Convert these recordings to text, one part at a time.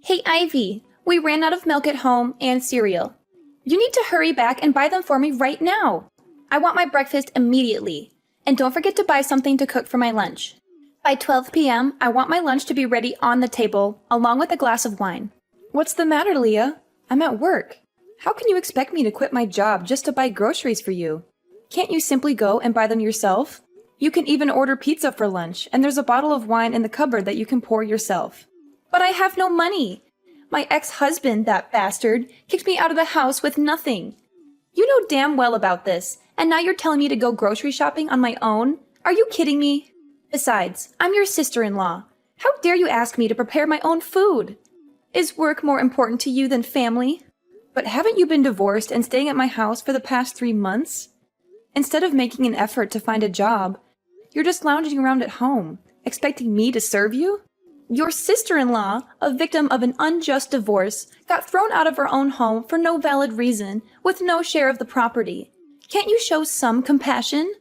Hey, Ivy, we ran out of milk at home and cereal. You need to hurry back and buy them for me right now. I want my breakfast immediately. And don't forget to buy something to cook for my lunch. By 12 p.m., I want my lunch to be ready on the table, along with a glass of wine. What's the matter, Leah? I'm at work. How can you expect me to quit my job just to buy groceries for you? Can't you simply go and buy them yourself? You can even order pizza for lunch, and there's a bottle of wine in the cupboard that you can pour yourself. But I have no money. My ex-husband, that bastard, kicked me out of the house with nothing. You know damn well about this, and now you're telling me to go grocery shopping on my own? Are you kidding me? Besides, I'm your sister-in-law. How dare you ask me to prepare my own food? Is work more important to you than family? But haven't you been divorced and staying at my house for the past 3 months? Instead of making an effort to find a job, you're just lounging around at home, expecting me to serve you? Your sister-in-law, a victim of an unjust divorce, got thrown out of her own home for no valid reason, with no share of the property. Can't you show some compassion?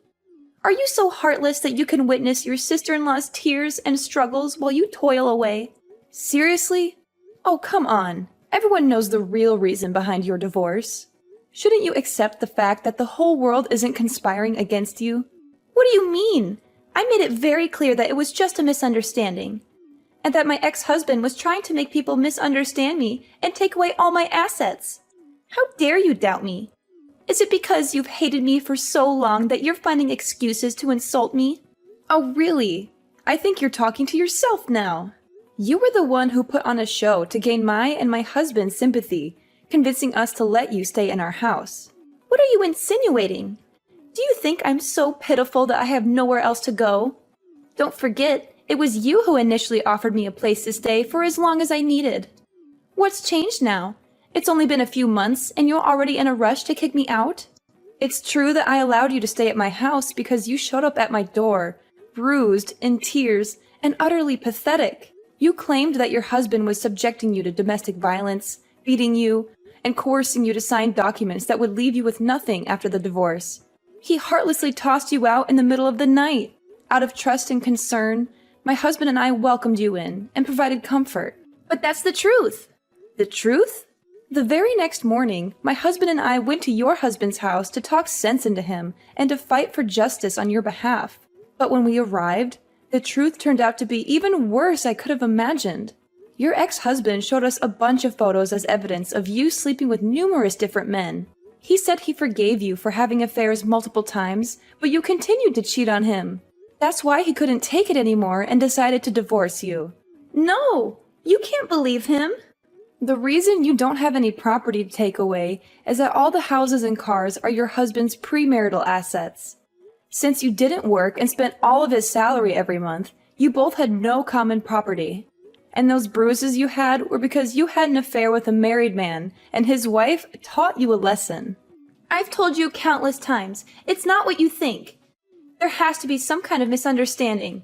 Are you so heartless that you can witness your sister-in-law's tears and struggles while you toil away? Seriously? Oh, come on. Everyone knows the real reason behind your divorce. Shouldn't you accept the fact that the whole world isn't conspiring against you? What do you mean? I made it very clear that it was just a misunderstanding, and that my ex-husband was trying to make people misunderstand me and take away all my assets. How dare you doubt me? Is it because you've hated me for so long that you're finding excuses to insult me? Oh, really? I think you're talking to yourself now. You were the one who put on a show to gain my and my husband's sympathy, convincing us to let you stay in our house. What are you insinuating? Do you think I'm so pitiful that I have nowhere else to go? Don't forget, it was you who initially offered me a place to stay for as long as I needed. What's changed now? It's only been a few months and you're already in a rush to kick me out? It's true that I allowed you to stay at my house because you showed up at my door, bruised, in tears, and utterly pathetic. You claimed that your husband was subjecting you to domestic violence, beating you, and coercing you to sign documents that would leave you with nothing after the divorce. He heartlessly tossed you out in the middle of the night. Out of trust and concern, my husband and I welcomed you in and provided comfort. But that's the truth. The truth? The very next morning, my husband and I went to your husband's house to talk sense into him and to fight for justice on your behalf. But when we arrived, the truth turned out to be even worse I could have imagined. Your ex-husband showed us a bunch of photos as evidence of you sleeping with numerous different men. He said he forgave you for having affairs multiple times, but you continued to cheat on him. That's why he couldn't take it anymore and decided to divorce you. No, you can't believe him. The reason you don't have any property to take away is that all the houses and cars are your husband's premarital assets. Since you didn't work and spent all of his salary every month, you both had no common property. And those bruises you had were because you had an affair with a married man, and his wife taught you a lesson. I've told you countless times, it's not what you think. There has to be some kind of misunderstanding.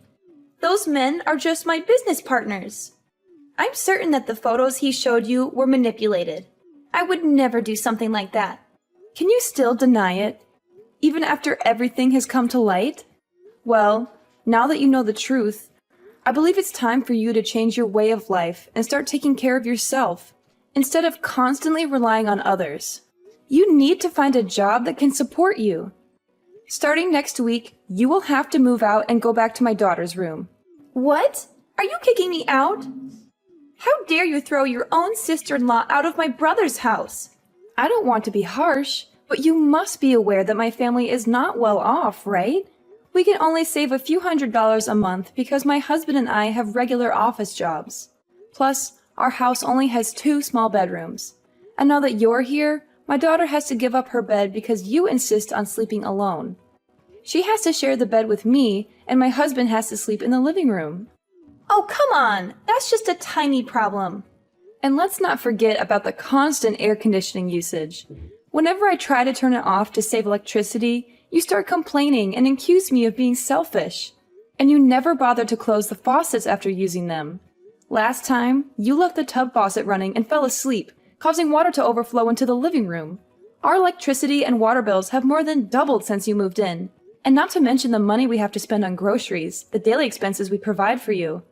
Those men are just my business partners. I'm certain that the photos he showed you were manipulated. I would never do something like that. Can you still deny it, even after everything has come to light? Well, now that you know the truth, I believe it's time for you to change your way of life and start taking care of yourself, instead of constantly relying on others. You need to find a job that can support you. Starting next week, you will have to move out and go back to my daughter's room. What? Are you kicking me out? How dare you throw your own sister-in-law out of my brother's house? I don't want to be harsh, but you must be aware that my family is not well off, right? We can only save a few $100s a month because my husband and I have regular office jobs. Plus, our house only has 2 small bedrooms. And now that you're here, my daughter has to give up her bed because you insist on sleeping alone. She has to share the bed with me, and my husband has to sleep in the living room. Oh, come on! That's just a tiny problem. And let's not forget about the constant air conditioning usage. Whenever I try to turn it off to save electricity, you start complaining and accuse me of being selfish. And you never bother to close the faucets after using them. Last time, you left the tub faucet running and fell asleep, causing water to overflow into the living room. Our electricity and water bills have more than doubled since you moved in. And not to mention the money we have to spend on groceries, the daily expenses we provide for you.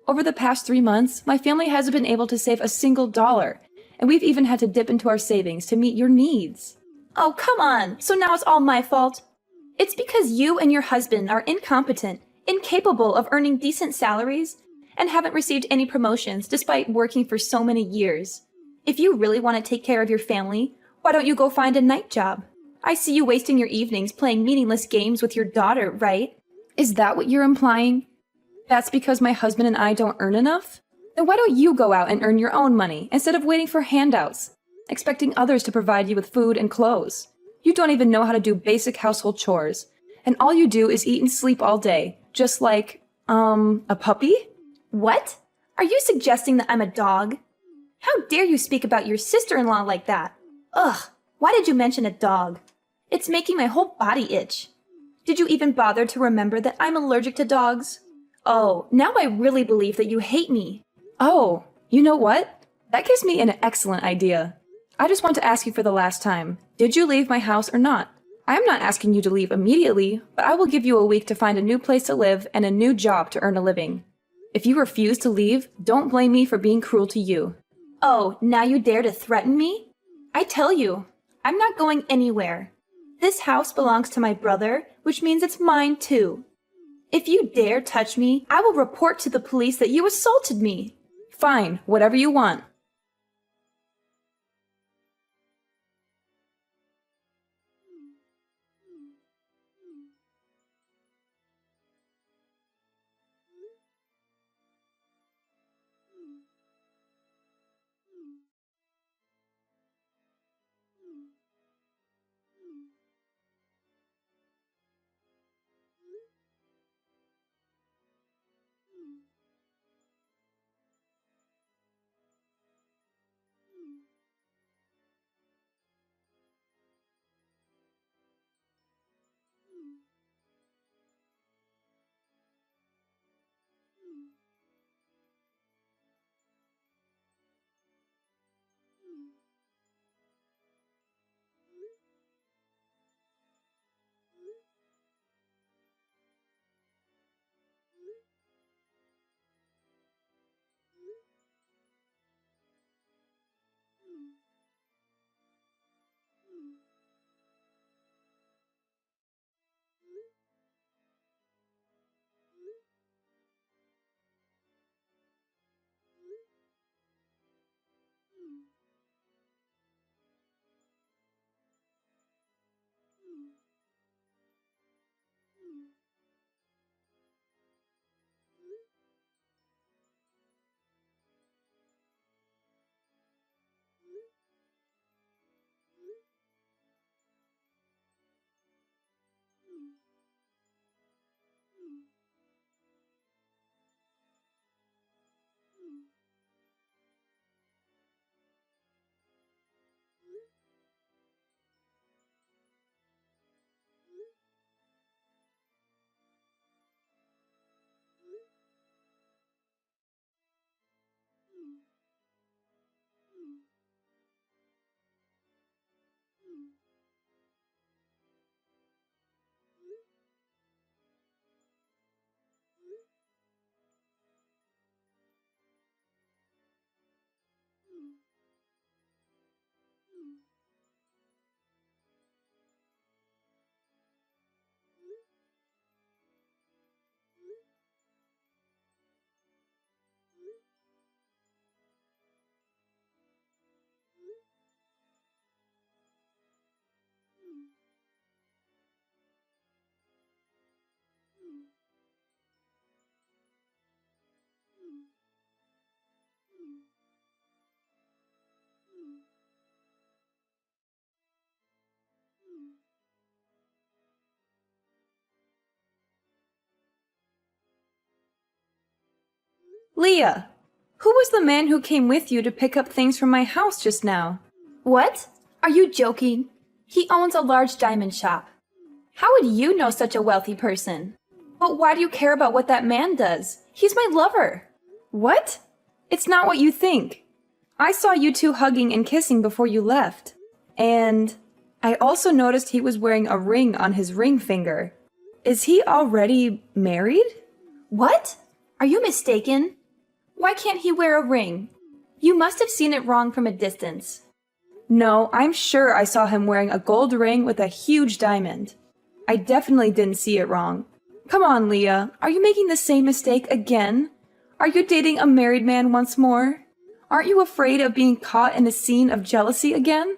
Over the past 3 months, my family hasn't been able to save a single dollar, and we've even had to dip into our savings to meet your needs. Oh, come on! So now it's all my fault? It's because you and your husband are incompetent, incapable of earning decent salaries, and haven't received any promotions despite working for so many years. If you really want to take care of your family, why don't you go find a night job? I see you wasting your evenings playing meaningless games with your daughter, right? Is that what you're implying? That's because my husband and I don't earn enough? Then why don't you go out and earn your own money instead of waiting for handouts, expecting others to provide you with food and clothes? You don't even know how to do basic household chores, and all you do is eat and sleep all day, just like, a puppy? What? Are you suggesting that I'm a dog? How dare you speak about your sister-in-law like that? Ugh, why did you mention a dog? It's making my whole body itch. Did you even bother to remember that I'm allergic to dogs? Oh, now I really believe that you hate me. Oh, you know what? That gives me an excellent idea. I just want to ask you for the last time. Did you leave my house or not? I am not asking you to leave immediately, but I will give you a week to find a new place to live and a new job to earn a living. If you refuse to leave, don't blame me for being cruel to you. Oh, now you dare to threaten me? I tell you, I'm not going anywhere. This house belongs to my brother, which means it's mine too. If you dare touch me, I will report to the police that you assaulted me. Fine, whatever you want. Leah, who was the man who came with you to pick up things from my house just now? What? Are you joking? He owns a large diamond shop. How would you know such a wealthy person? But why do you care about what that man does? He's my lover. What? It's not what you think. I saw you two hugging and kissing before you left. And I also noticed he was wearing a ring on his ring finger. Is he already married? What? Are you mistaken? Why can't he wear a ring? You must have seen it wrong from a distance. No, I'm sure I saw him wearing a gold ring with a huge diamond. I definitely didn't see it wrong. Come on, Leah, are you making the same mistake again? Are you dating a married man once more? Aren't you afraid of being caught in a scene of jealousy again?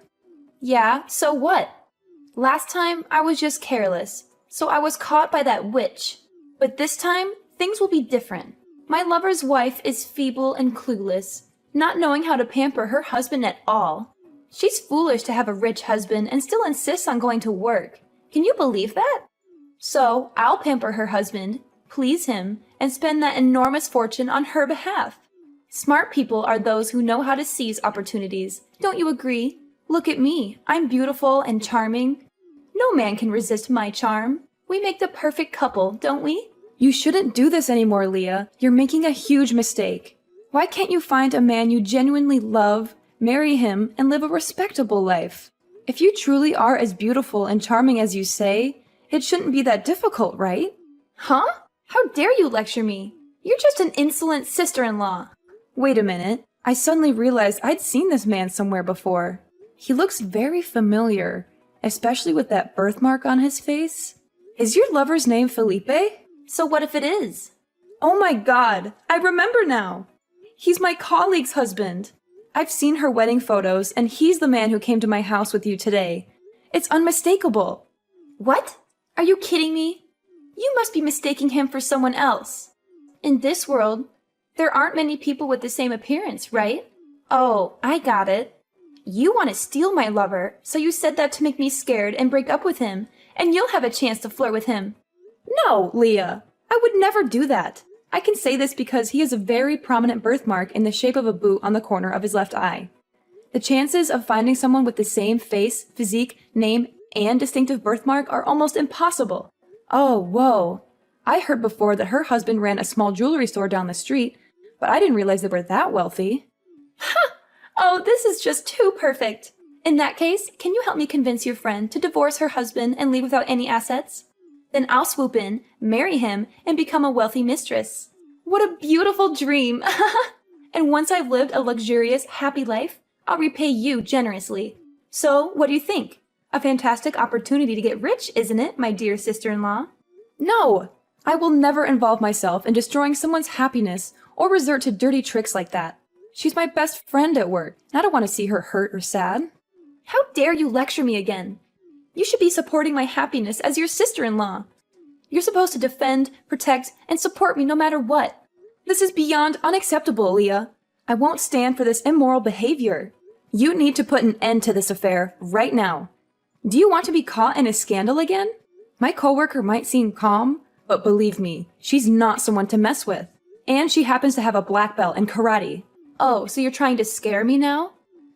Yeah, so what? Last time, I was just careless, so I was caught by that witch. But this time, things will be different. My lover's wife is feeble and clueless, not knowing how to pamper her husband at all. She's foolish to have a rich husband and still insists on going to work. Can you believe that? So, I'll pamper her husband, please him, and spend that enormous fortune on her behalf. Smart people are those who know how to seize opportunities. Don't you agree? Look at me. I'm beautiful and charming. No man can resist my charm. We make the perfect couple, don't we? You shouldn't do this anymore, Leah. You're making a huge mistake. Why can't you find a man you genuinely love, marry him, and live a respectable life? If you truly are as beautiful and charming as you say, it shouldn't be that difficult, right? Huh? How dare you lecture me? You're just an insolent sister-in-law. Wait a minute. I suddenly realized I'd seen this man somewhere before. He looks very familiar, especially with that birthmark on his face. Is your lover's name Felipe? So what if it is? Oh my God, I remember now. He's my colleague's husband. I've seen her wedding photos, and he's the man who came to my house with you today. It's unmistakable. What? Are you kidding me? You must be mistaking him for someone else. In this world, there aren't many people with the same appearance, right? Oh, I got it. You want to steal my lover, so you said that to make me scared and break up with him, and you'll have a chance to flirt with him. No, Leah, I would never do that. I can say this because he has a very prominent birthmark in the shape of a boot on the corner of his left eye. The chances of finding someone with the same face, physique, name, and distinctive birthmark are almost impossible. Oh, whoa. I heard before that her husband ran a small jewelry store down the street, but I didn't realize they were that wealthy. Ha! Oh, this is just too perfect. In that case, can you help me convince your friend to divorce her husband and leave without any assets? Then I'll swoop in, marry him, and become a wealthy mistress. What a beautiful dream! And once I've lived a luxurious, happy life, I'll repay you generously. So, what do you think? A fantastic opportunity to get rich, isn't it, my dear sister-in-law? No! I will never involve myself in destroying someone's happiness or resort to dirty tricks like that. She's my best friend at work, and I don't want to see her hurt or sad. How dare you lecture me again? You should be supporting my happiness as your sister-in-law. You're supposed to defend, protect, and support me no matter what. This is beyond unacceptable, Leah. I won't stand for this immoral behavior. You need to put an end to this affair right now. Do you want to be caught in a scandal again? My coworker might seem calm, but believe me, she's not someone to mess with. And she happens to have a black belt in karate. Oh, so you're trying to scare me now?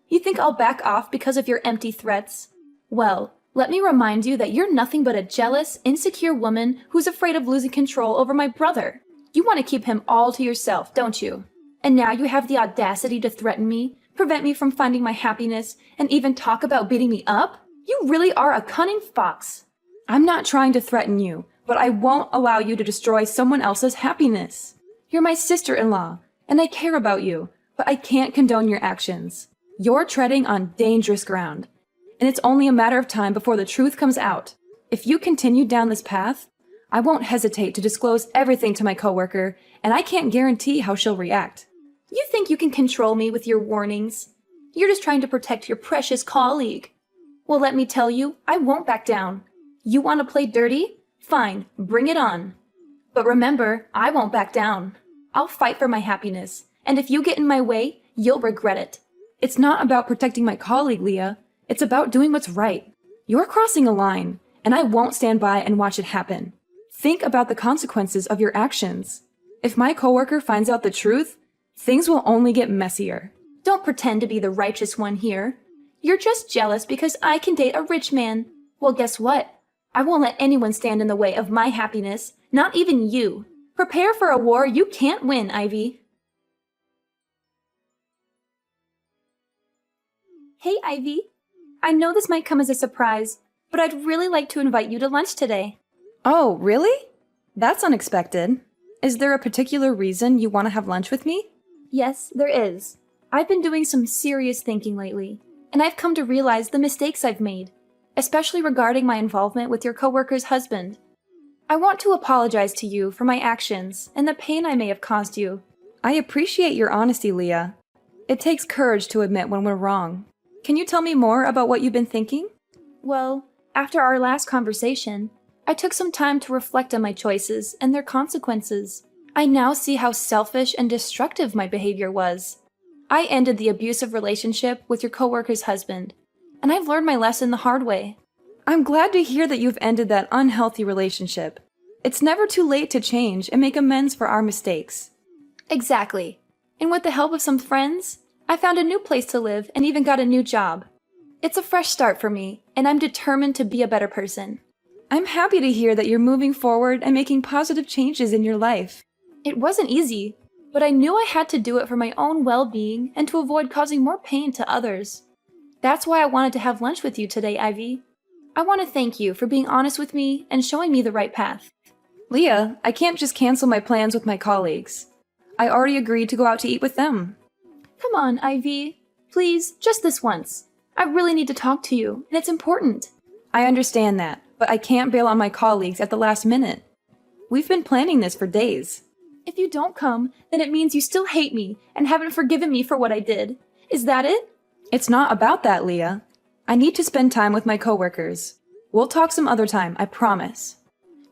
You think I'll back off because of your empty threats? Well, let me remind you that you're nothing but a jealous, insecure woman who's afraid of losing control over my brother. You want to keep him all to yourself, don't you? And now you have the audacity to threaten me, prevent me from finding my happiness, and even talk about beating me up? You really are a cunning fox. I'm not trying to threaten you, but I won't allow you to destroy someone else's happiness. You're my sister-in-law, and I care about you, but I can't condone your actions. You're treading on dangerous ground, and it's only a matter of time before the truth comes out. If you continue down this path, I won't hesitate to disclose everything to my coworker, and I can't guarantee how she'll react. You think you can control me with your warnings? You're just trying to protect your precious colleague. Well, let me tell you, I won't back down. You want to play dirty? Fine, bring it on. But remember, I won't back down. I'll fight for my happiness, and if you get in my way, you'll regret it. It's not about protecting my colleague, Leah. It's about doing what's right. You're crossing a line, and I won't stand by and watch it happen. Think about the consequences of your actions. If my coworker finds out the truth, things will only get messier. Don't pretend to be the righteous one here. You're just jealous because I can date a rich man. Well, guess what? I won't let anyone stand in the way of my happiness, not even you. Prepare for a war you can't win, Ivy. Hey, Ivy. I know this might come as a surprise, but I'd really like to invite you to lunch today. Oh, really? That's unexpected. Is there a particular reason you want to have lunch with me? Yes, there is. I've been doing some serious thinking lately, and I've come to realize the mistakes I've made, especially regarding my involvement with your coworker's husband. I want to apologize to you for my actions and the pain I may have caused you. I appreciate your honesty, Leah. It takes courage to admit when we're wrong. Can you tell me more about what you've been thinking? Well, after our last conversation, I took some time to reflect on my choices and their consequences. I now see how selfish and destructive my behavior was. I ended the abusive relationship with your coworker's husband, and I've learned my lesson the hard way. I'm glad to hear that you've ended that unhealthy relationship. It's never too late to change and make amends for our mistakes. Exactly. And with the help of some friends, I found a new place to live and even got a new job. It's a fresh start for me, and I'm determined to be a better person. I'm happy to hear that you're moving forward and making positive changes in your life. It wasn't easy, but I knew I had to do it for my own well-being and to avoid causing more pain to others. That's why I wanted to have lunch with you today, Ivy. I want to thank you for being honest with me and showing me the right path. Leah, I can't just cancel my plans with my colleagues. I already agreed to go out to eat with them. Come on, Ivy. Please, just this once. I really need to talk to you, and it's important. I understand that, but I can't bail on my colleagues at the last minute. We've been planning this for days. If you don't come, then it means you still hate me and haven't forgiven me for what I did. Is that it? It's not about that, Leah. I need to spend time with my coworkers. We'll talk some other time, I promise.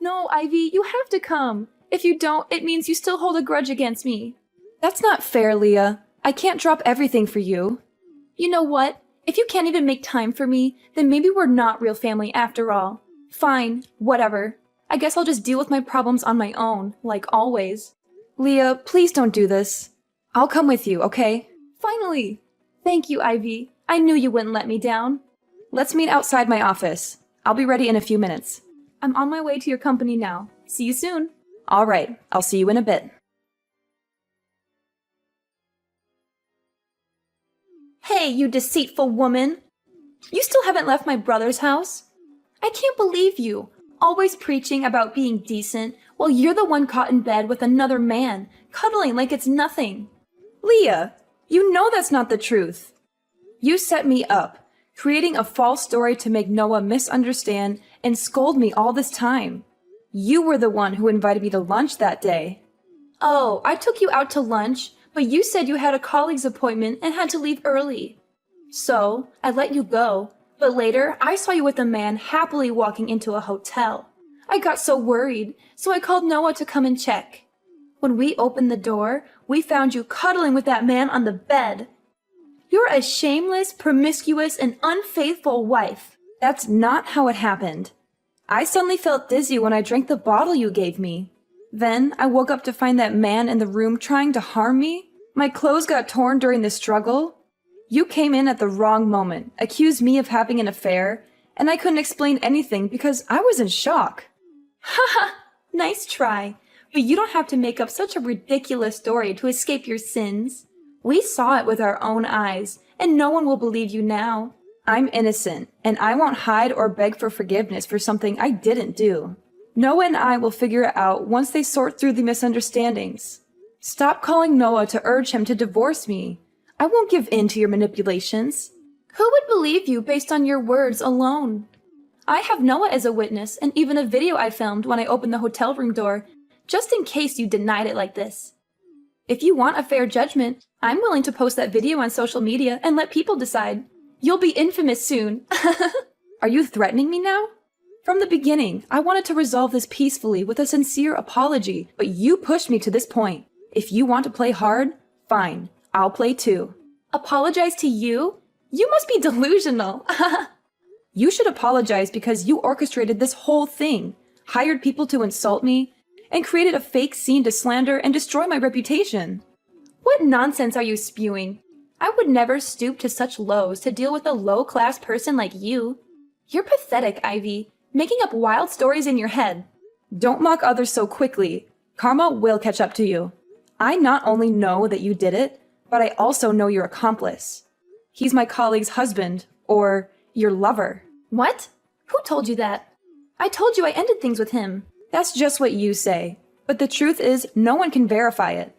No, Ivy, you have to come. If you don't, it means you still hold a grudge against me. That's not fair, Leah. I can't drop everything for you. You know what? If you can't even make time for me, then maybe we're not real family after all. Fine, whatever. I guess I'll just deal with my problems on my own, like always. Leah, please don't do this. I'll come with you, okay? Finally! Thank you, Ivy. I knew you wouldn't let me down. Let's meet outside my office. I'll be ready in a few minutes. I'm on my way to your company now. See you soon. All right, I'll see you in a bit. Hey, you deceitful woman! You still haven't left my brother's house? I can't believe you, always preaching about being decent while you're the one caught in bed with another man, cuddling like it's nothing. Leah, you know that's not the truth. You set me up, creating a false story to make Noah misunderstand and scold me all this time. You were the one who invited me to lunch that day. Oh, I took you out to lunch, but you said you had a colleague's appointment and had to leave early. So, I let you go, but later I saw you with a man happily walking into a hotel. I got so worried, so I called Noah to come and check. When we opened the door, we found you cuddling with that man on the bed. You're a shameless, promiscuous, and unfaithful wife. That's not how it happened. I suddenly felt dizzy when I drank the bottle you gave me. Then I woke up to find that man in the room trying to harm me. My clothes got torn during the struggle. You came in at the wrong moment, accused me of having an affair, and I couldn't explain anything because I was in shock. Haha, nice try. But you don't have to make up such a ridiculous story to escape your sins. We saw it with our own eyes, and no one will believe you now. I'm innocent, and I won't hide or beg for forgiveness for something I didn't do. Noah and I will figure it out once they sort through the misunderstandings. Stop calling Noah to urge him to divorce me. I won't give in to your manipulations. Who would believe you based on your words alone? I have Noah as a witness and even a video I filmed when I opened the hotel room door, just in case you denied it like this. If you want a fair judgment, I'm willing to post that video on social media and let people decide. You'll be infamous soon. Are you threatening me now? From the beginning, I wanted to resolve this peacefully with a sincere apology, but you pushed me to this point. If you want to play hard, fine. I'll play too. Apologize to you? You must be delusional. You should apologize because you orchestrated this whole thing, hired people to insult me, and created a fake scene to slander and destroy my reputation. What nonsense are you spewing? I would never stoop to such lows to deal with a low-class person like you. You're pathetic, Ivy, making up wild stories in your head. Don't mock others so quickly. Karma will catch up to you. I not only know that you did it, but I also know your accomplice. He's my colleague's husband, or your lover. What? Who told you that? I told you I ended things with him. That's just what you say, but the truth is no one can verify it.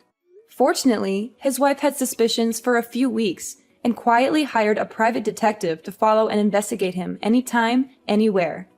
Fortunately, his wife had suspicions for a few weeks and quietly hired a private detective to follow and investigate him anytime, anywhere.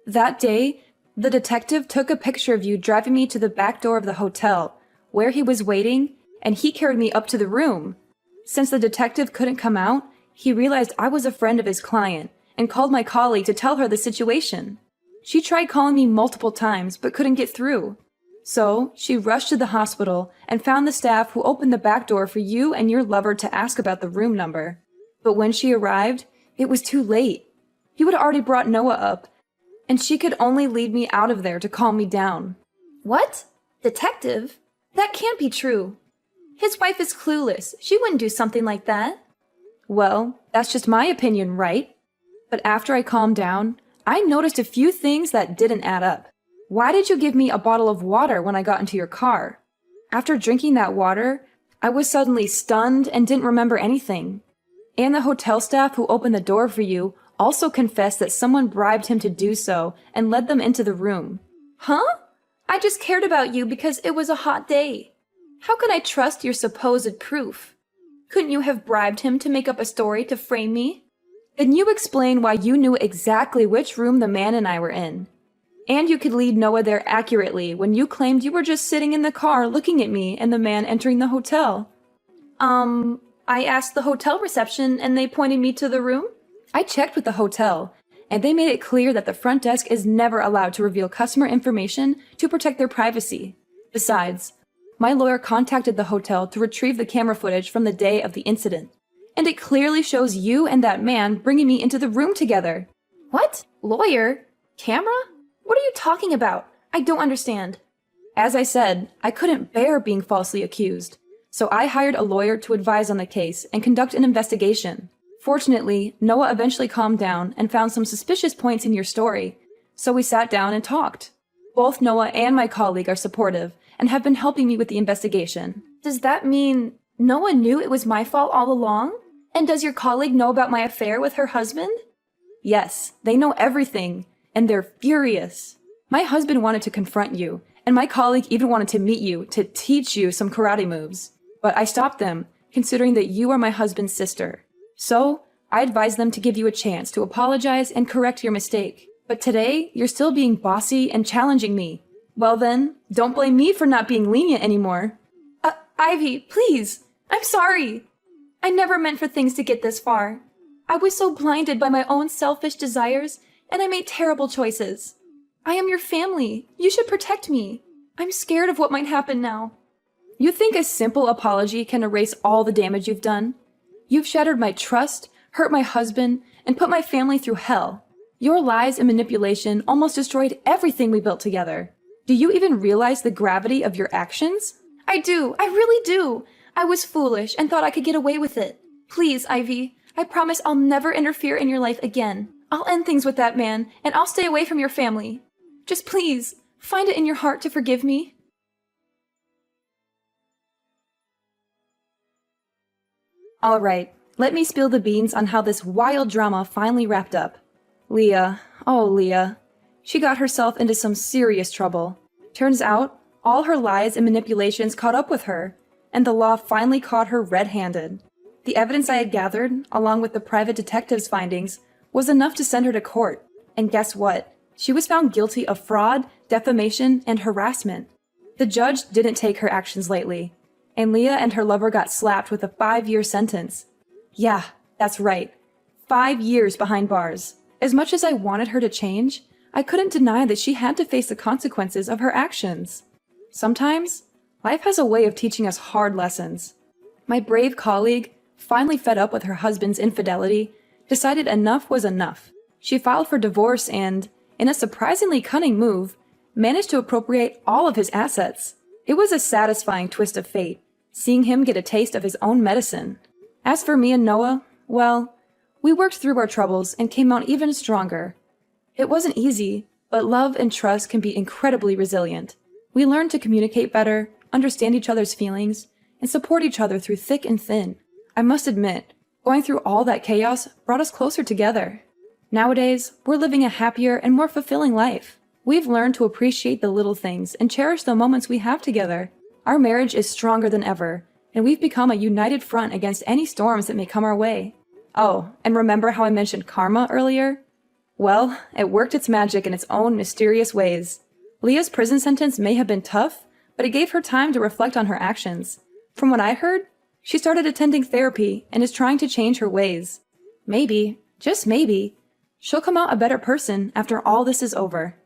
That day, the detective took a picture of you driving me to the back door of the hotel, where he was waiting, and he carried me up to the room. Since the detective couldn't come out, he realized I was a friend of his client and called my colleague to tell her the situation. She tried calling me multiple times but couldn't get through. So, she rushed to the hospital and found the staff who opened the back door for you and your lover to ask about the room number. But when she arrived, it was too late. You had already brought Noah up, and she could only lead me out of there to calm me down. What? Detective? That can't be true. His wife is clueless. She wouldn't do something like that. Well, that's just my opinion, right? But after I calmed down, I noticed a few things that didn't add up. Why did you give me a bottle of water when I got into your car? After drinking that water, I was suddenly stunned and didn't remember anything. And the hotel staff who opened the door for you also confessed that someone bribed him to do so and led them into the room. Huh? I just cared about you because it was a hot day. How can I trust your supposed proof? Couldn't you have bribed him to make up a story to frame me? Then you explain why you knew exactly which room the man and I were in. And you could lead Noah there accurately when you claimed you were just sitting in the car looking at me and the man entering the hotel. I asked the hotel reception and they pointed me to the room? I checked with the hotel, and they made it clear that the front desk is never allowed to reveal customer information to protect their privacy. Besides, my lawyer contacted the hotel to retrieve the camera footage from the day of the incident, and it clearly shows you and that man bringing me into the room together. What? Lawyer? Camera? What are you talking about? I don't understand. As I said, I couldn't bear being falsely accused, so I hired a lawyer to advise on the case and conduct an investigation. Fortunately, Noah eventually calmed down and found some suspicious points in your story, so we sat down and talked. Both Noah and my colleague are supportive and have been helping me with the investigation. Does that mean Noah knew it was my fault all along? And does your colleague know about my affair with her husband? Yes, they know everything, and they're furious. My husband wanted to confront you, and my colleague even wanted to meet you to teach you some karate moves. But I stopped them, considering that you are my husband's sister. So, I advised them to give you a chance to apologize and correct your mistake. But today, you're still being bossy and challenging me. Well then, don't blame me for not being lenient anymore. Ivy, please! I'm sorry! I never meant for things to get this far. I was so blinded by my own selfish desires, and I made terrible choices. I am your family. You should protect me. I'm scared of what might happen now. You think a simple apology can erase all the damage you've done? You've shattered my trust, hurt my husband, and put my family through hell. Your lies and manipulation almost destroyed everything we built together. Do you even realize the gravity of your actions? I do. I really do. I was foolish and thought I could get away with it. Please, Ivy, I promise I'll never interfere in your life again. I'll end things with that man, and I'll stay away from your family. Just please, find it in your heart to forgive me. Alright, let me spill the beans on how this wild drama finally wrapped up. Leah, oh Leah, she got herself into some serious trouble. Turns out, all her lies and manipulations caught up with her, and the law finally caught her red-handed. The evidence I had gathered, along with the private detective's findings, was enough to send her to court. And guess what? She was found guilty of fraud, defamation, and harassment. The judge didn't take her actions lightly, and Leah and her lover got slapped with a 5-year sentence. Yeah, that's right. 5 years behind bars. As much as I wanted her to change, I couldn't deny that she had to face the consequences of her actions. Sometimes, life has a way of teaching us hard lessons. My brave colleague, finally fed up with her husband's infidelity, decided enough was enough. She filed for divorce and, in a surprisingly cunning move, managed to appropriate all of his assets. It was a satisfying twist of fate, seeing him get a taste of his own medicine. As for me and Noah, well, we worked through our troubles and came out even stronger. It wasn't easy, but love and trust can be incredibly resilient. We learned to communicate better, understand each other's feelings, and support each other through thick and thin. I must admit, going through all that chaos brought us closer together. Nowadays, we're living a happier and more fulfilling life. We've learned to appreciate the little things and cherish the moments we have together. Our marriage is stronger than ever, and we've become a united front against any storms that may come our way. Oh, and remember how I mentioned karma earlier? Well, it worked its magic in its own mysterious ways. Leah's prison sentence may have been tough, but it gave her time to reflect on her actions. From what I heard, she started attending therapy and is trying to change her ways. Maybe, just maybe, she'll come out a better person after all this is over.